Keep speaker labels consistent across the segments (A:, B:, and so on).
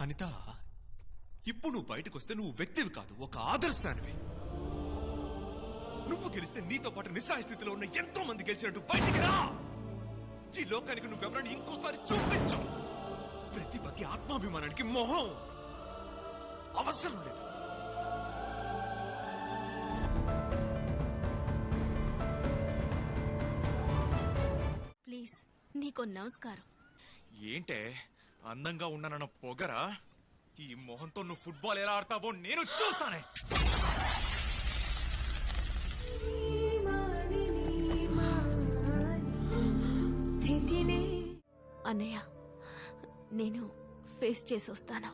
A: అనిత, ఇప్పుడు నువ్వు బయటకు వస్తే నువ్వు వ్యక్తివి కాదు, ఒక ఆదర్శానివి. నువ్వు గెలిస్తే నీతో పాటు నిస్సహాయ స్థితిలో ఉన్న ఎంతో మంది గెలిచినట్టు బయటికి రా. ఈ లోకానికి నువ్వెవరని ఇంకోసారి చూపించు. ప్రతిభకి, ఆత్మాభిమానానికి మొహం అవసరం లేదు.
B: ప్లీజ్, నీకో నమస్కారం.
C: ఏంటే అందంగా ఉన్నానన్న పొగరా? ఈ మొహంతో నువ్వు ఫుట్బాల్ ఎలా ఆడతావో నేను చూస్తానే.
B: అన్నయ్య, నేను ఫేస్ చేసి వస్తాను.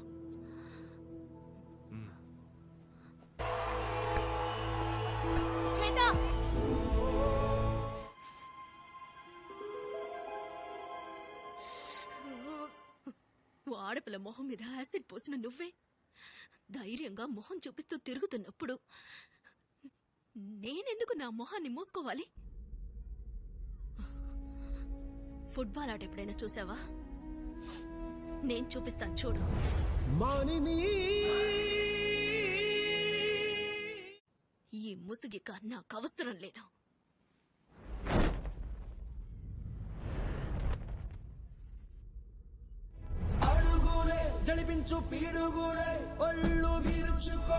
B: ఆడపిల్ల మొహం మీద యాసిడ్ పోసిన నువ్వే ధైర్యంగా మొహం చూపిస్తూ తిరుగుతున్నప్పుడు నేనెందుకు నా మొహాన్ని మూసుకోవాలి? ఫుట్బాల్ ఆట ఎప్పుడైనా చూసావా? నేను చూపిస్తాను, చూడు. ఈ ముసుగిక నాకు అవసరం లేదు.
D: జలిపించు పీడుగులే ఒళ్ళు విరుచుకో.